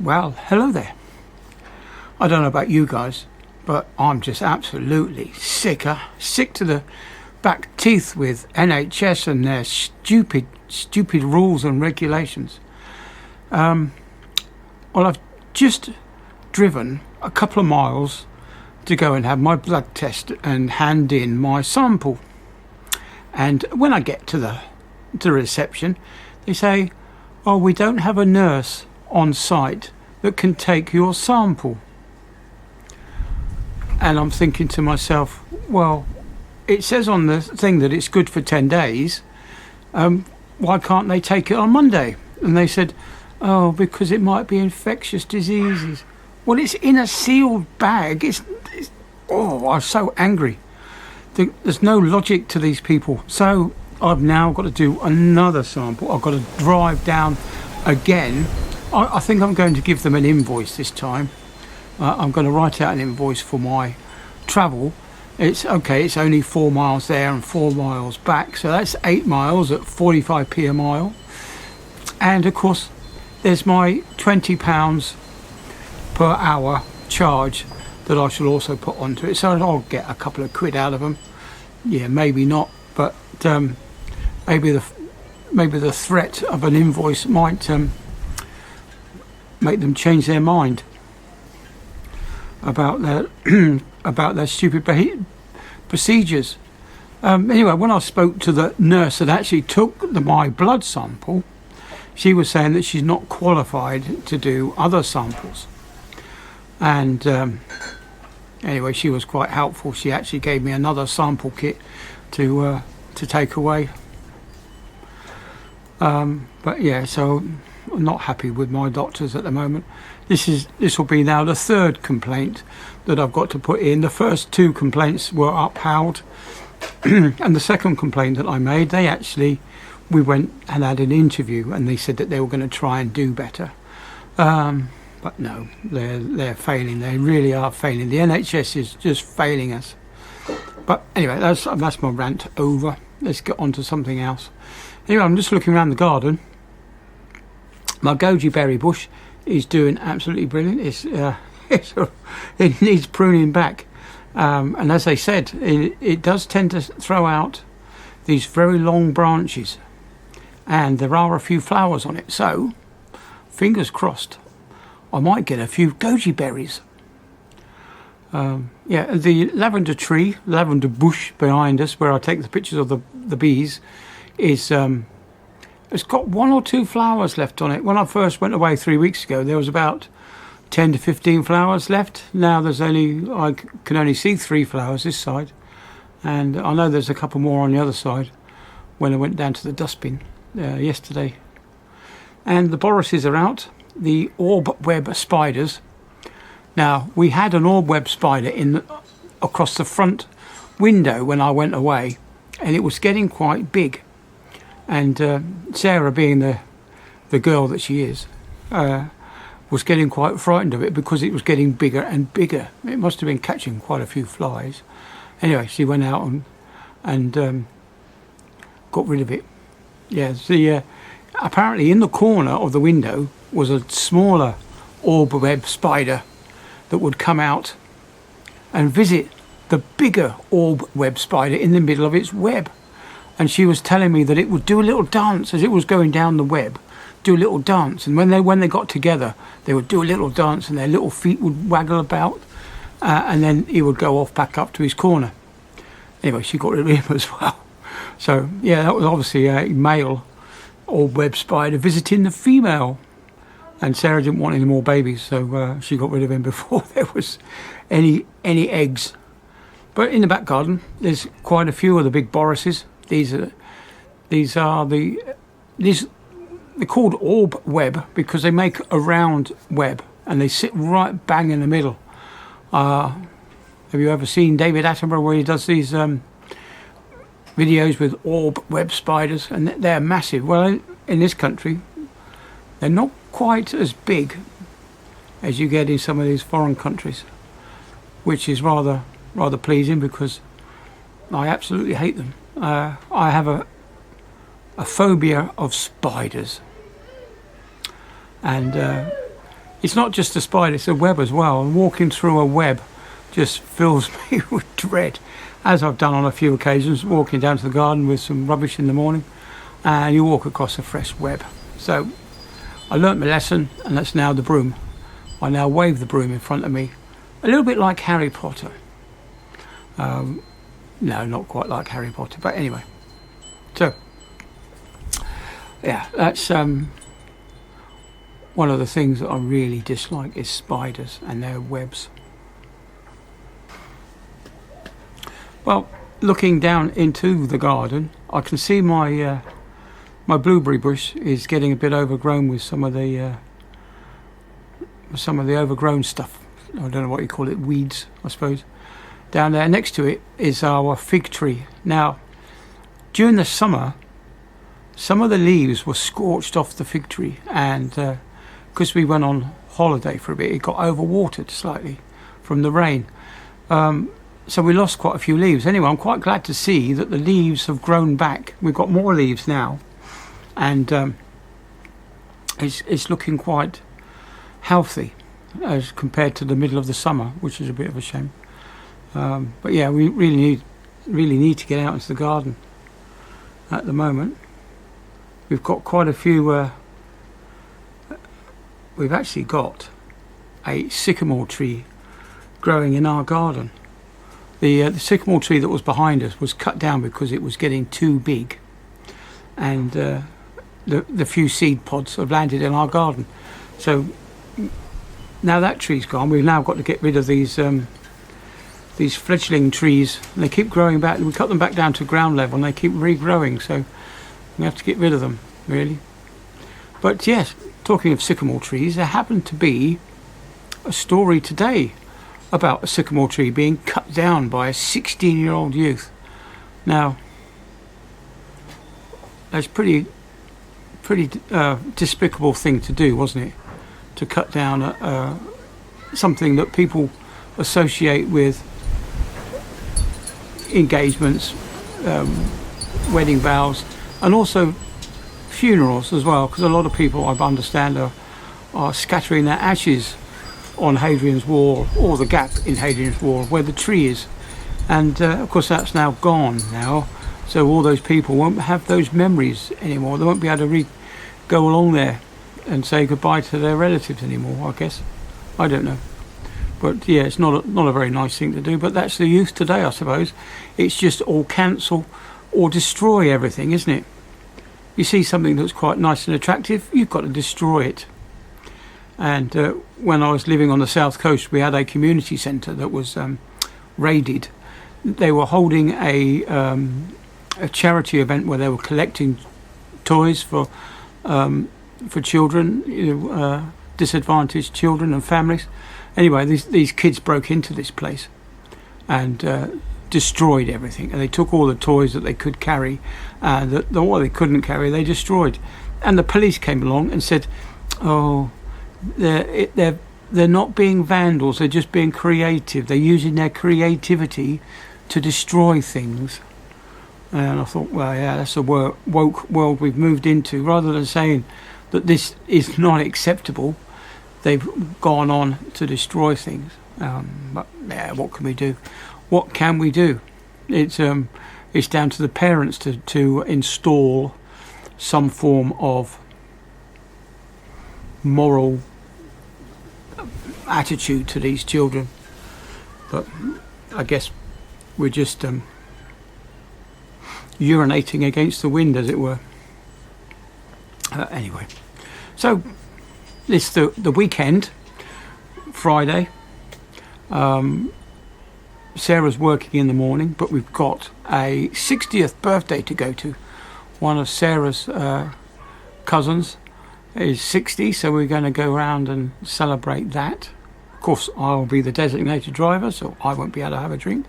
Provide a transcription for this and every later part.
Well, hello there. I don't know about you guys, but I'm just absolutely sick to the back teeth with NHS and their stupid rules and regulations. Well, I've just driven a couple of miles to go and have my blood test and hand in my sample. And when I get to the reception, they say, "Oh, we don't have a nurse on site that can take your sample." And I'm thinking to myself, well, it says on the thing that it's good for 10 days. Why can't they take it on Monday? And they said, oh, because it might be infectious diseases. Well, it's in a sealed bag. Oh, I'm so angry. There's no logic to these people. So I've now got to do another sample. I've got to drive down again. I think I'm going to give them an invoice this time. I'm going to write out an invoice for my travel. It's only 4 miles there and 4 miles back, so that's 8 miles at 45p a mile. And of course there's my £20 per hour charge that I shall also put onto it, so I'll get a couple of quid out of them. Yeah, maybe not, but maybe the threat of an invoice might make them change their mind about their stupid procedures. Anyway, when I spoke to the nurse that actually took my blood sample, she was saying that she's not qualified to do other samples. And anyway, she was quite helpful. She actually gave me another sample kit to take away. But yeah, so I'm not happy with my doctors at the moment. This will be now the third complaint that I've got to put in. The first 2 complaints were upheld, and the second complaint that I made, we went and had an interview, and they said that they were going to try and do better. But no, they're failing. They really are failing. The NHS is just failing us. But anyway, that's my rant over. Let's get on to something else. Anyway, I'm just looking around the garden. My goji berry bush is doing absolutely brilliant. It needs pruning back, and as they said, it does tend to throw out these very long branches, and there are a few flowers on it. So, fingers crossed, I might get a few goji berries. Yeah, the lavender bush behind us, where I take the pictures of the bees, is it's got 1 or 2 flowers left on it. When I first went away 3 weeks ago, there was about 10 to 15 flowers left. Now I can only see 3 flowers this side, and I know there's a couple more on the other side when I went down to the dustbin yesterday. And the borises are out, the orb web spiders. Now, we had an orb web spider across the front window when I went away, and it was getting quite big. And Sarah, being the girl that she is, was getting quite frightened of it because it was getting bigger and bigger. It must have been catching quite a few flies. Anyway, she went out and got rid of it. Yeah, apparently in the corner of the window was a smaller orb web spider that would come out and visit the bigger orb web spider in the middle of its web. And she was telling me that it would do a little dance as it was going down the web, do a little dance. And when they got together, they would do a little dance, and their little feet would waggle about, and then he would go off back up to his corner. Anyway, she got rid of him as well. So yeah, that was obviously a male orb web spider visiting the female. And Sarah didn't want any more babies, so she got rid of him before there was any eggs. But in the back garden, there's quite a few of the big borises. They're called orb web because they make a round web and they sit right bang in the middle. Have you ever seen David Attenborough where he does these videos with orb web spiders? And they're massive. Well, in this country, they're not quite as big as you get in some of these foreign countries, which is rather pleasing because I absolutely hate them. I have a phobia of spiders, and It's not just a spider, it's a web as well. And walking through a web just fills me with dread, as I've done on a few occasions, walking down to the garden with some rubbish in the morning, and you walk across a fresh web. So I learnt my lesson, and that's now the broom. I now wave the broom in front of me, a little bit like Harry Potter. No, not quite like Harry Potter, but anyway. So, yeah, that's one of the things that I really dislike is spiders and their webs. Well, looking down into the garden, I can see my my blueberry bush is getting a bit overgrown with some of the overgrown stuff. I don't know what you call it, weeds, I suppose. Down there next to it is our fig tree. Now, during the summer, some of the leaves were scorched off the fig tree, and because we went on holiday for a bit, it got overwatered slightly from the rain. So we lost quite a few leaves. Anyway, I'm quite glad to see that the leaves have grown back. We've got more leaves now, and it's looking quite healthy as compared to the middle of the summer, which is a bit of a shame. But yeah, we really need to get out into the garden at the moment. We've got quite a few. We've actually got a sycamore tree growing in our garden. The sycamore tree that was behind us was cut down because it was getting too big, and the few seed pods have landed in our garden. So now that tree's gone, we've now got to get rid of these fledgling trees. And they keep growing back. We cut them back down to ground level, and they keep regrowing. So we have to get rid of them, really. But yes, talking of sycamore trees, there happened to be a story today about a sycamore tree being cut down by a 16-year-old youth. Now, that's pretty despicable thing to do, wasn't it? To cut down something that people associate with engagements, wedding vows, and also funerals as well, because a lot of people, I understand, are scattering their ashes on Hadrian's Wall, or the gap in Hadrian's Wall where the tree is, and of course that's now gone now, so all those people won't have those memories anymore. They won't be able to go along there and say goodbye to their relatives anymore, I guess. I don't know, but yeah, it's not a very nice thing to do, but that's the youth today, I suppose. It's just all cancel or destroy everything, isn't it? You see something that's quite nice and attractive, you've got to destroy it. And when I was living on the south coast, we had a community centre that was raided. They were holding a charity event where they were collecting toys for children, disadvantaged children and families. Anyway, these kids broke into this place and destroyed everything. And they took all the toys that they could carry, and what they couldn't carry, they destroyed. And the police came along and said, "Oh, they're not being vandals, they're just being creative. They're using their creativity to destroy things." And I thought, well, yeah, that's the woke world we've moved into. Rather than saying that this is not acceptable, they've gone on to destroy things. But yeah, what can we do? What can we do? It's down to the parents to install some form of moral attitude to these children. But I guess we're just urinating against the wind, as it were. Anyway, so it's the weekend, Friday. Sarah's working in the morning, but we've got a 60th birthday to go to. One of Sarah's cousins is 60, so we're going to go around and celebrate that. Of course, I'll be the designated driver, so I won't be able to have a drink.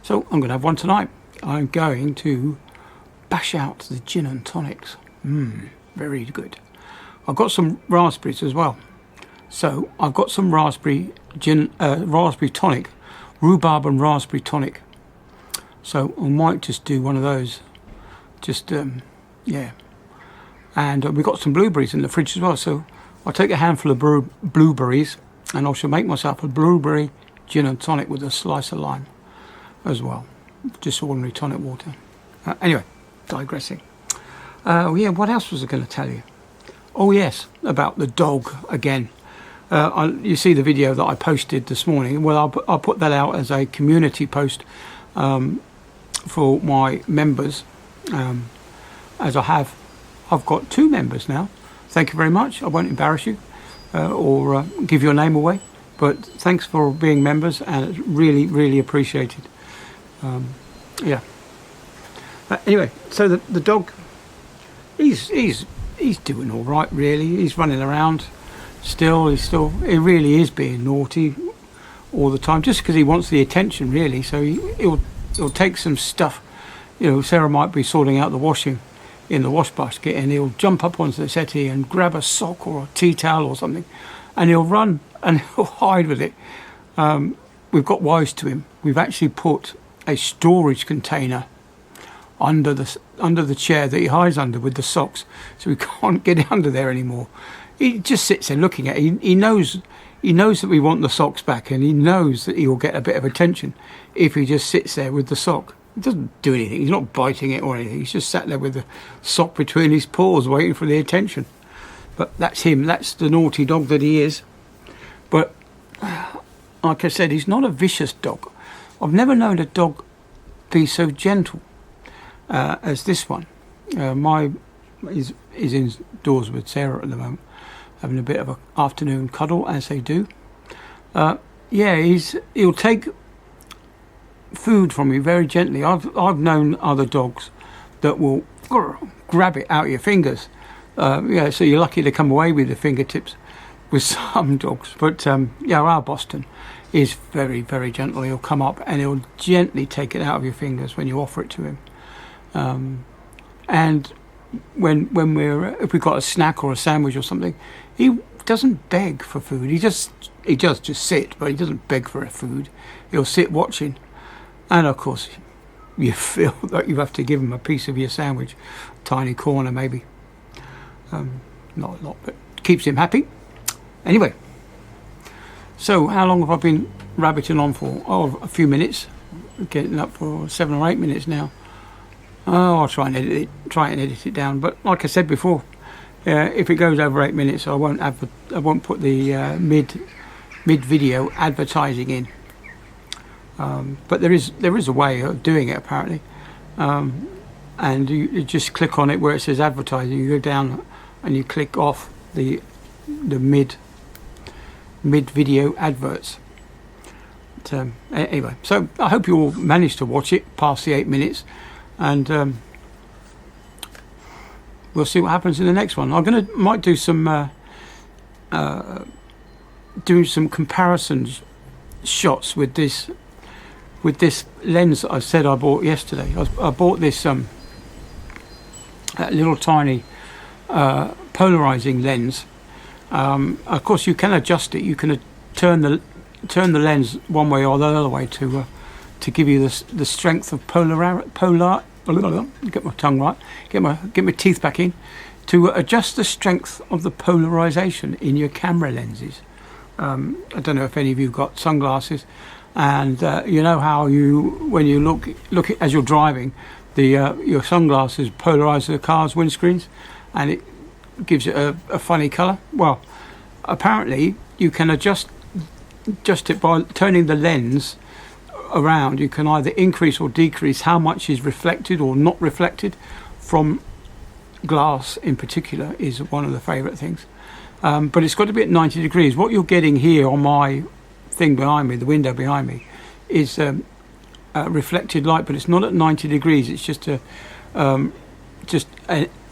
So I'm going to have one tonight. I'm going to bash out the gin and tonics. Very good. I've got some raspberries as well. So I've got some raspberry tonic, rhubarb and raspberry tonic. So I might just do one of those. Just, yeah. And we've got some blueberries in the fridge as well, so I'll take a handful of blueberries, and I shall make myself a blueberry gin and tonic with a slice of lime as well. Just ordinary tonic water. Anyway, digressing. Yeah, what else was I going to tell you? Oh yes, about the dog again. You see the video that I posted this morning. Well, I'll put that out as a community post for my members, as I've got 2 members now. Thank you very much. I won't embarrass you or give your name away, but thanks for being members, and it's really, really appreciated. Yeah. Anyway, so the dog, he's doing all right, really. He's running around still. He really is being naughty all the time, just because he wants the attention, really. So he'll take some stuff. You know, Sarah might be sorting out the washing in the wash basket, and he'll jump up onto the settee and grab a sock or a tea towel or something, and he'll run and he'll hide with it. We've got wise to him. We've actually put a storage container under the chair that he hides under with the socks, so he can't get under there anymore. He just sits there looking at it. He knows that we want the socks back, and he knows that he will get a bit of attention if he just sits there with the sock. He doesn't do anything. He's not biting it or anything. He's just sat there with the sock between his paws waiting for the attention. But that's him. That's the naughty dog that he is. But like I said, he's not a vicious dog. I've never known a dog be so gentle as this one. Is indoors with Sarah at the moment, having a bit of an afternoon cuddle, as they do. Yeah, he'll take food from you very gently. I've known other dogs that will grab it out of your fingers. Yeah, so you're lucky to come away with the fingertips with some dogs. But yeah, our Boston is very, very gentle. He'll come up and he'll gently take it out of your fingers when you offer it to him. And if we've got a snack or a sandwich or something, he doesn't beg for food. He does just sit, but he doesn't beg for food. He'll sit watching, and of course, you feel that you have to give him a piece of your sandwich, tiny corner maybe. Not a lot, but keeps him happy. Anyway, so how long have I been rabbiting on for? Oh, a few minutes. Getting up for 7 or 8 minutes now. Oh, I'll try and edit it down. But like I said before, if it goes over 8 minutes, I won't put the mid video advertising in. But there is a way of doing it apparently, and you just click on it where it says advertising. You go down and you click off the mid video adverts. But, anyway, so I hope you all managed to watch it past the 8 minutes. And we'll see what happens in the next one. I might do some comparison shots with this lens that I said I bought yesterday. I bought this little tiny polarizing lens. Of course, you can adjust it. You can turn the lens one way or the other way to give you the strength of get my tongue right, get my teeth back in, to adjust the strength of the polarization in your camera lenses. I don't know if any of you got sunglasses, and you know how when you look as you're driving, your sunglasses polarize the car's windscreens, and it gives it a funny color. Well, apparently you can adjust it by turning the lens around. You can either increase or decrease how much is reflected or not reflected from glass. In particular is one of the favorite things, but it's got to be at 90 degrees. What you're getting here on my thing behind me, the window behind me, is reflected light, but it's not at 90 degrees. It's just a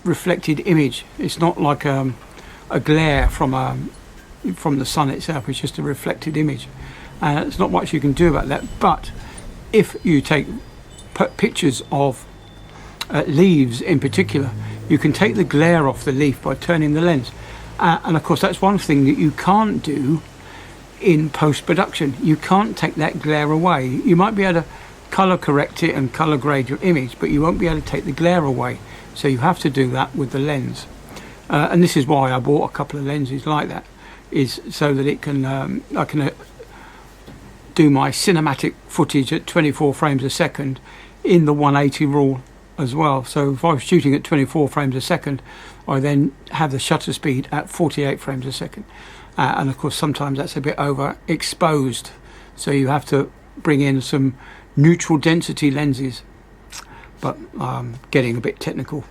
reflected image. It's not like a glare from the sun itself. It's just a reflected image. There's not much you can do about that. But if you take pictures of leaves in particular, you can take the glare off the leaf by turning the lens. And of course, that's one thing that you can't do in post-production. You can't take that glare away. You might be able to color correct it and color grade your image, but you won't be able to take the glare away. So you have to do that with the lens. and this is why I bought a couple of lenses like that, is so that it can I can do my cinematic footage at 24 frames a second in the 180 rule as well. So if I was shooting at 24 frames a second, I then have the shutter speed at 48 frames a second, and of course sometimes that's a bit overexposed, so you have to bring in some neutral density lenses. But I'm getting a bit technical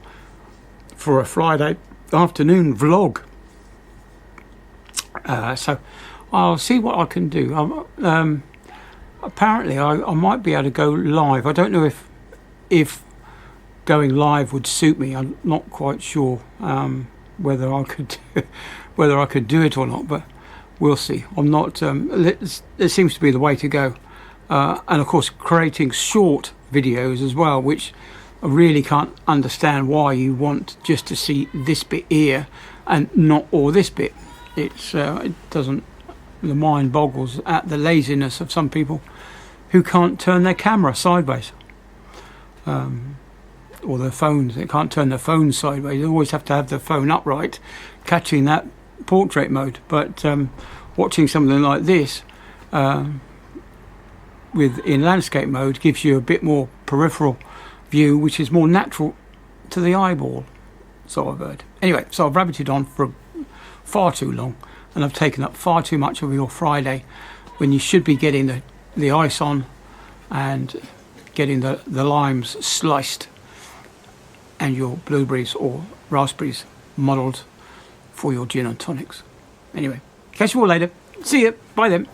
for a Friday afternoon vlog, so I'll see what I can do. Apparently I might be able to go live. I don't know if going live would suit me. I'm not quite sure whether I could do it or not, but we'll see. I'm not. It seems to be the way to go, and of course creating short videos as well, which I really can't understand why you want just to see this bit here and not all this bit. It doesn't. The mind boggles at the laziness of some people who can't turn their camera sideways, or their phones. They can't turn their phones sideways. They always have to have their phone upright, catching that portrait mode. But watching something like this in landscape mode gives you a bit more peripheral view, which is more natural to the eyeball, so I've heard. Anyway, so I've rabbited on for far too long, and I've taken up far too much of your Friday when you should be getting the ice on and getting the limes sliced and your blueberries or raspberries muddled for your gin and tonics. Anyway, catch you all later. See you. Bye then.